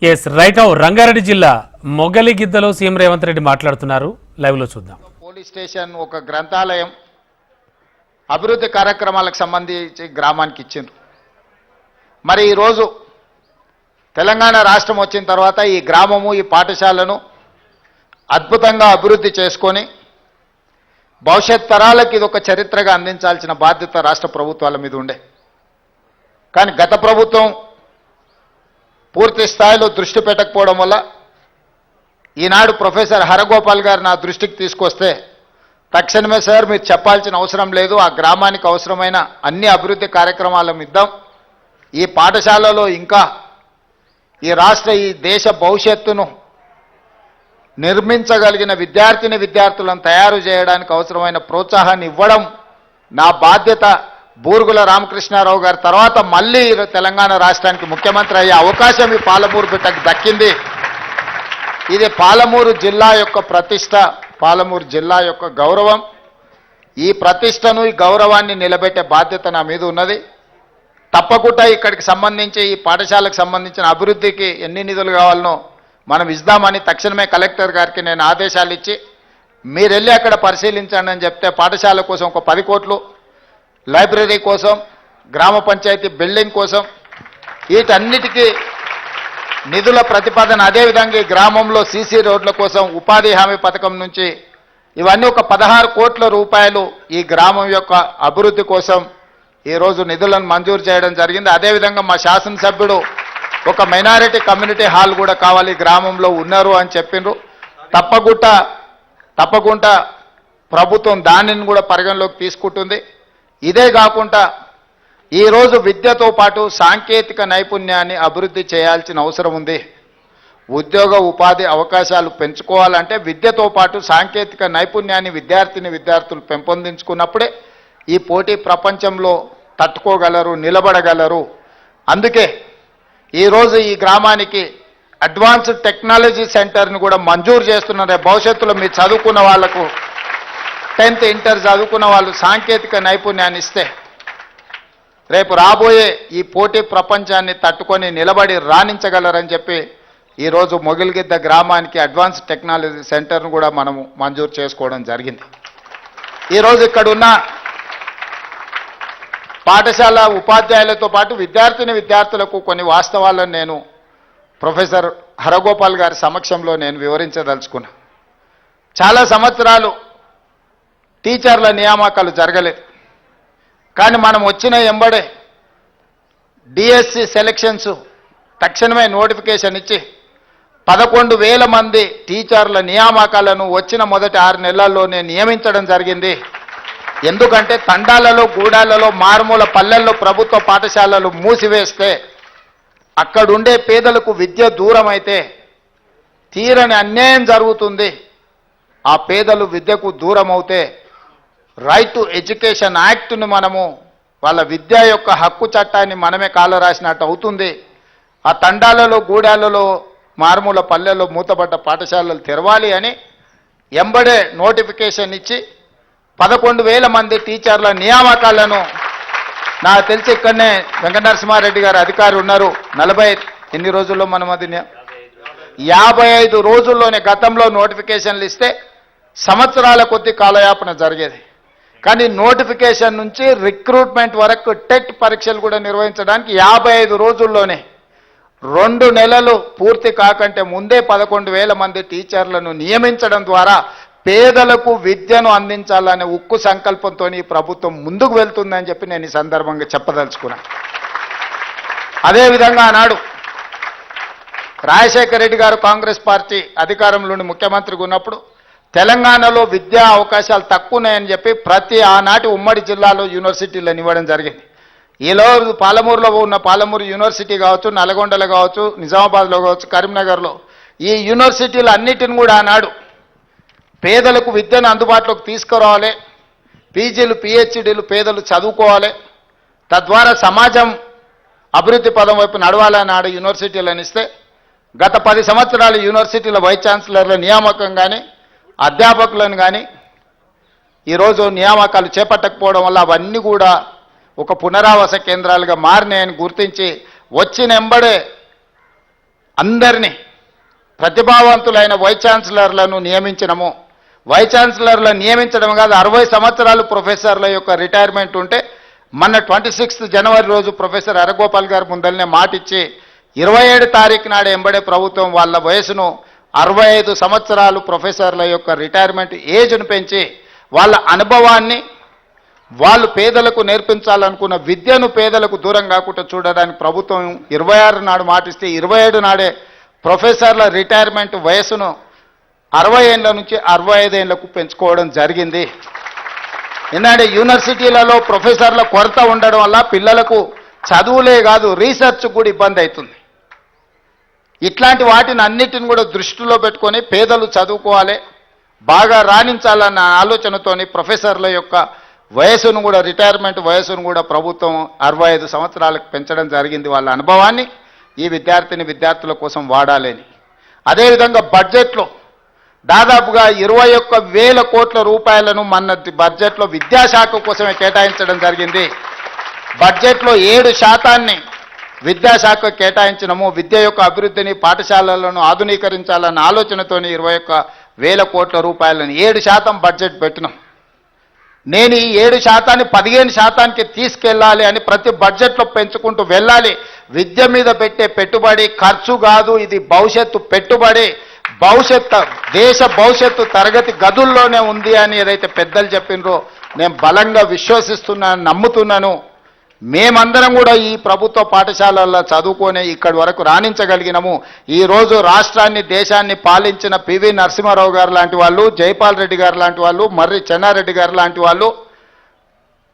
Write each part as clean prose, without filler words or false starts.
Yes right now Rangareddy జిల్లా మొగలిగిద్దలో CM Revanth Reddy మాట్లాడుతున్నారు. Live లో చూద్దాం. పోలీస్ స్టేషన్, ఒక గ్రంథాలయం అభివృద్ధి కార్యక్రమాలకు సంబంధించి గ్రామానికి ఇచ్చిండ్రు. మరి ఈరోజు తెలంగాణ రాష్ట్రం వచ్చిన తర్వాత ఈ గ్రామము, ఈ పాఠశాలను అద్భుతంగా అభివృద్ధి చేసుకొని భవిష్యత్ తరాలకు ఇది ఒక చరిత్రగా అందించాల్సిన బాధ్యత రాష్ట్ర ప్రభుత్వాల మీద ఉండే. కానీ గత ప్రభుత్వం పూర్తి స్థాయిలో దృష్టి పెట్టకపోవడం వల్ల ఈనాడు ప్రొఫెసర్ హరగోపాల్ గారు నా దృష్టికి తీసుకొస్తే తక్షణమే సార్ మీరు చెప్పాల్సిన అవసరం లేదు, ఆ గ్రామానికి అవసరమైన అన్ని అభివృద్ధి కార్యక్రమాలను ఇద్దాం, ఈ పాఠశాలలో ఇంకా ఈ రాష్ట్ర ఈ దేశ భవిష్యత్తును నిర్మించగలిగిన విద్యార్థులను తయారు చేయడానికి అవసరమైన ప్రోత్సాహాన్ని ఇవ్వడం నా బాధ్యత. బూరుగుల రామకృష్ణారావు గారి తర్వాత మళ్ళీ తెలంగాణ రాష్ట్రానికి ముఖ్యమంత్రి అయ్యే అవకాశం ఈ పాలమూరు బిడ్డకు దక్కింది. ఇది పాలమూరు జిల్లా యొక్క ప్రతిష్ట, పాలమూరు జిల్లా యొక్క గౌరవం. ఈ ప్రతిష్టను, ఈ గౌరవాన్ని నిలబెట్టే బాధ్యత నా మీద ఉన్నది. తప్పకుండా ఇక్కడికి సంబంధించి ఈ పాఠశాలకు సంబంధించిన అభివృద్ధికి ఎన్ని నిధులు కావాలనో మనం ఇద్దామని తక్షణమే కలెక్టర్ గారికి నేను ఆదేశాలు ఇచ్చి మీరు వెళ్ళి అక్కడ పరిశీలించండి అని చెప్తే పాఠశాల కోసం ఒక 10 కోట్లు, లైబ్రరీ కోసం, గ్రామ పంచాయతీ బిల్డింగ్ కోసం, వీటన్నిటికీ నిధుల ప్రతిపాదన, అదేవిధంగా ఈ గ్రామంలో సీసీ రోడ్ల కోసం ఉపాధి హామీ పథకం నుంచి ఇవన్నీ ఒక 16 కోట్ల రూపాయలు ఈ గ్రామం యొక్క అభివృద్ధి కోసం ఈరోజు నిధులను మంజూరు చేయడం జరిగింది. అదేవిధంగా మా శాసనసభ్యుడు ఒక మైనారిటీ కమ్యూనిటీ హాల్ కూడా కావాలి గ్రామంలో ఉన్నారు అని చెప్పిండ్రు. తప్పకుండా ప్రభుత్వం దానిని కూడా పరిగణలోకి తీసుకుంటుంది. ఇదే కాకుండా ఈరోజు విద్యతో పాటు సాంకేతిక నైపుణ్యాన్ని అభివృద్ధి చేయాల్సిన అవసరం ఉంది. ఉద్యోగ ఉపాధి అవకాశాలు పెంచుకోవాలంటే విద్యతో పాటు సాంకేతిక నైపుణ్యాన్ని విద్యార్థులు పెంపొందించుకున్నప్పుడే ఈ పోటీ ప్రపంచంలో తట్టుకోగలరు, నిలబడగలరు. అందుకే ఈరోజు ఈ గ్రామానికి అడ్వాన్స్డ్ టెక్నాలజీ సెంటర్ని కూడా మంజూరు చేస్తున్నారు. భవిష్యత్తులో మీరు చదువుకున్న వాళ్లకు 10th ఇంటర్ చదువుకున్న వాళ్ళు సాంకేతిక నైపుణ్యాన్ని ఇస్తే రేపు రాబోయే ఈ పోటీ ప్రపంచాన్ని తట్టుకొని నిలబడి రాణించగలరని చెప్పి ఈరోజు మొగిలిగిద్ద గ్రామానికి అడ్వాన్స్ టెక్నాలజీ సెంటర్ను కూడా మనము మంజూరు చేసుకోవడం జరిగింది. ఈరోజు ఇక్కడున్న పాఠశాల ఉపాధ్యాయులతో పాటు విద్యార్థులకు కొన్ని వాస్తవాలను నేను ప్రొఫెసర్ హరగోపాల్ గారి సమక్షంలో నేను వివరించదలుచుకున్నా. చాలా సంవత్సరాలు టీచర్ల నియామకాలు జరగలేదు. కానీ మనం వచ్చిన ఎంబడే డిఎస్సి సెలక్షన్స్ తక్షణమే నోటిఫికేషన్ ఇచ్చి 11,000 మంది టీచర్ల నియామకాలను వచ్చిన మొదటి 6 నెలల్లోనే నియమించడం జరిగింది. ఎందుకంటే తండాలలో, గూడాలలో, మారుమూల పల్లెల్లో ప్రభుత్వ పాఠశాలలు మూసివేస్తే అక్కడుండే పేదలకు విద్య దూరం అయితే తీరని అన్యాయం జరుగుతుంది. ఆ పేదలు విద్యకు దూరం అవుతే రైట్ టు ఎడ్యుకేషన్ యాక్ట్ను మనము వాళ్ళ విద్య యొక్క హక్కు చట్టాన్ని మనమే కాల రాసినట్టు అవుతుంది. ఆ తండాలలో, గూడాలలో, మారుమూల పల్లెల్లో మూతపడ్డ పాఠశాలలు తెరవాలి అని ఎంబడే నోటిఫికేషన్ ఇచ్చి 11,000 మంది టీచర్ల నియామకాలను, నాకు తెలిసి ఇక్కడనే వెంకటనరసింహారెడ్డి గారు అధికారి ఉన్నారు, 40 ఎన్ని రోజుల్లో మనం అది 55 రోజుల్లోనే గతంలో నోటిఫికేషన్లు ఇస్తే సంవత్సరాల కొద్ది కాలయాపన జరిగేది. కానీ నోటిఫికేషన్ నుంచి రిక్రూట్మెంట్ వరకు టెట్ పరీక్షలు కూడా నిర్వహించడానికి 55 రోజుల్లోనే 2 నెలలు పూర్తి కాకంటే ముందే 11,000 మంది టీచర్లను నియమించడం ద్వారా పేదలకు విద్యను అందించాలనే ఉక్కు సంకల్పంతో ఈ ప్రభుత్వం ముందుకు వెళ్తుందని చెప్పి నేను ఈ సందర్భంగా చెప్పదలుచుకున్నా. అదేవిధంగా ఆనాడు రాజశేఖర రెడ్డి గారు కాంగ్రెస్ పార్టీ అధికారంలోని ముఖ్యమంత్రిగా ఉన్నప్పుడు తెలంగాణలో విద్యా అవకాశాలు తక్కువ ఉన్నాయని చెప్పి ప్రతి ఆనాటి ఉమ్మడి జిల్లాలో యూనివర్సిటీలను ఇవ్వడం జరిగింది. ఈరోజు పాలమూరులో ఉన్న పాలమూరు యూనివర్సిటీ కావచ్చు, నల్గొండలో కావచ్చు, నిజామాబాద్లో కావచ్చు, కరీంనగర్లో ఈ యూనివర్సిటీలు అన్నిటిని కూడా ఆనాడు పేదలకు విద్యను అందుబాటులోకి తీసుకురావాలి, పీజీలు, పిహెచ్డీలు పేదలు చదువుకోవాలి, తద్వారా సమాజం అభివృద్ధి పదం వైపు నడవాలని ఆడ యూనివర్సిటీలను ఇస్తే గత 10 సంవత్సరాలు యూనివర్సిటీల వైస్ ఛాన్సలర్ల నియామకం కానీ, అధ్యాపకులను కానీ ఈరోజు నియామకాలు చేపట్టకపోవడం వల్ల అవన్నీ కూడా ఒక పునరావాస కేంద్రాలుగా మారినాయని గుర్తించి వచ్చిన ఎంబడే అందరినీ ప్రతిభావంతులైన వైస్ ఛాన్సలర్లను నియమించడము. వైస్ ఛాన్సలర్లను నియమించడం కాదు, 60 సంవత్సరాలు ప్రొఫెసర్ల యొక్క రిటైర్మెంట్ ఉంటే మొన్న 26 జనవరి రోజు ప్రొఫెసర్ హరగోపాల్ గారు ముందరనే మాటిచ్చి 27 తారీఖు నాడు ఎంబడే ప్రభుత్వం వాళ్ళ వయసును 65 సంవత్సరాలు ప్రొఫెసర్ల యొక్క రిటైర్మెంట్ ఏజ్ను పెంచి వాళ్ళ అనుభవాన్ని వాళ్ళు పేదలకు నేర్పించాలనుకున్న విద్యను పేదలకు దూరం కాకుండా చూడడానికి ప్రభుత్వం 26 నాడు మాటిస్తే 27 నాడే ప్రొఫెసర్ల రిటైర్మెంట్ వయసును 60 ఏళ్ళ నుంచి 65 ఏళ్లకు పెంచుకోవడం జరిగింది. ఎందుకంటే యూనివర్సిటీలలో ప్రొఫెసర్ల కొరత ఉండడం వల్ల పిల్లలకు చదువులే కాదు రీసెర్చ్ కూడా ఇబ్బంది అవుతుంది. ఇట్లాంటి వాటిని అన్నిటిని కూడా దృష్టిలో పెట్టుకొని పేదలు చదువుకోవాలి, బాగా రాణించాలన్న ఆలోచనతోని ప్రొఫెసర్ల యొక్క వయసును కూడా రిటైర్మెంట్ వయసును కూడా ప్రభుత్వం 65 సంవత్సరాలకు పెంచడం జరిగింది. వాళ్ళ అనుభవాన్ని ఈ విద్యార్థుల కోసం వాడాలని. అదేవిధంగా బడ్జెట్లో దాదాపుగా 21,000 కోట్ల రూపాయలను మన బడ్జెట్లో విద్యాశాఖ కోసమే కేటాయించడం జరిగింది. బడ్జెట్లో 7% విద్యాశాఖ కేటాయించినము. విద్య యొక్క అభివృద్ధిని పాఠశాలలను ఆధునీకరించాలన్న ఆలోచనతోని 21,000 కోట్ల రూపాయలను 7% బడ్జెట్ పెట్టినాం. నేను ఈ 7%ని 15%కి తీసుకెళ్ళాలి అని ప్రతి బడ్జెట్లో పెంచుకుంటూ వెళ్ళాలి. విద్య మీద పెట్టే పెట్టుబడి ఖర్చు కాదు, ఇది భవిష్యత్తు పెట్టుబడి. దేశ భవిష్యత్తు తరగతి గదుల్లోనే ఉంది అని ఏదైతే పెద్దలు చెప్పినరో నేను బలంగా విశ్వసిస్తున్నాను, నమ్ముతున్నాను. మేమందరం కూడా ఈ ప్రభుత్వ పాఠశాలల్లో చదువుకొని ఇక్కడి వరకు రాణించగలిగినాము. ఈరోజు రాష్ట్రాన్ని దేశాన్ని పాలించిన పివి నరసింహారావు గారు లాంటి వాళ్ళు, జైపాల్ రెడ్డి గారు లాంటి వాళ్ళు, మర్రి చెన్నారెడ్డి గారు లాంటి వాళ్ళు,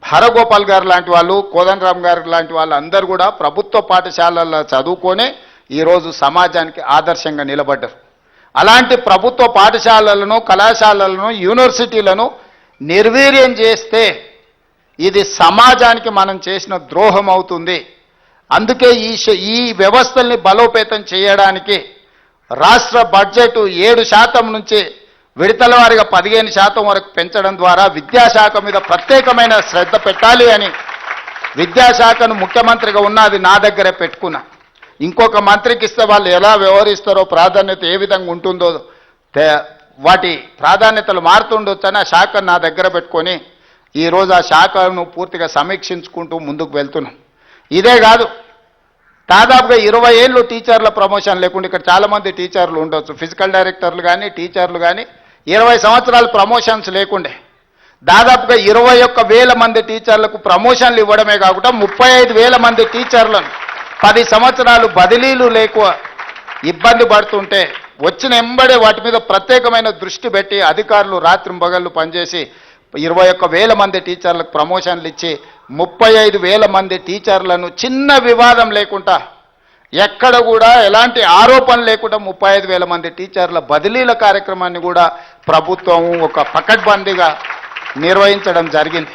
హరగోపాల్ గారు లాంటి వాళ్ళు, కోదండరామ్ గారు లాంటి వాళ్ళు అందరూ కూడా ప్రభుత్వ పాఠశాలల్లో చదువుకొని ఈరోజు సమాజానికి ఆదర్శంగా నిలబడ్డారు. అలాంటి ప్రభుత్వ పాఠశాలలను, కళాశాలలను, యూనివర్సిటీలను నిర్వీర్యం చేస్తే ఇది సమాజానికి మనం చేసిన ద్రోహం అవుతుంది. అందుకే ఈ వ్యవస్థల్ని బలోపేతం చేయడానికి రాష్ట్ర బడ్జెట్ 7% నుంచి విడతల వారీగా 15% వరకు పెంచడం ద్వారా విద్యాశాఖ మీద ప్రత్యేకమైన శ్రద్ధ పెట్టాలి అని విద్యాశాఖను ముఖ్యమంత్రిగా ఉన్నది నా దగ్గరే పెట్టుకున్నా. ఇంకొక మంత్రికి ఇస్తే వాళ్ళు ఎలా వ్యవహరిస్తారో, ప్రాధాన్యత ఏ విధంగా ఉంటుందో, వాటి ప్రాధాన్యతలు మారుతుండొచ్చని ఆ శాఖను నా దగ్గర పెట్టుకొని ఈరోజు ఆ శాఖను పూర్తిగా సమీక్షించుకుంటూ ముందుకు వెళ్తున్నాం. ఇదే కాదు, దాదాపుగా 20 ఏళ్ళు టీచర్ల ప్రమోషన్ లేకుండా ఇక్కడ చాలామంది టీచర్లు ఉండొచ్చు, ఫిజికల్ డైరెక్టర్లు కానీ టీచర్లు కానీ 20 సంవత్సరాలు ప్రమోషన్స్ లేకుండే దాదాపుగా 21,000 మంది టీచర్లకు ప్రమోషన్లు ఇవ్వడమే కాకుండా 35,000 మంది టీచర్లను 10 సంవత్సరాలు బదిలీలు లేక ఇబ్బంది పడుతుంటే వచ్చిన ఎంబడే వాటి మీద ప్రత్యేకమైన దృష్టి పెట్టి అధికారులు రాత్రింబగళ్ళు పనిచేసి 21,000 మంది టీచర్లకు ప్రమోషన్లు ఇచ్చి 35,000 మంది టీచర్లను చిన్న వివాదం లేకుండా, ఎక్కడ కూడా ఎలాంటి ఆరోపణ లేకుండా 35,000 మంది టీచర్ల బదిలీల కార్యక్రమాన్ని కూడా ప్రభుత్వం ఒక పకడ్బందీగా నిర్వహించడం జరిగింది.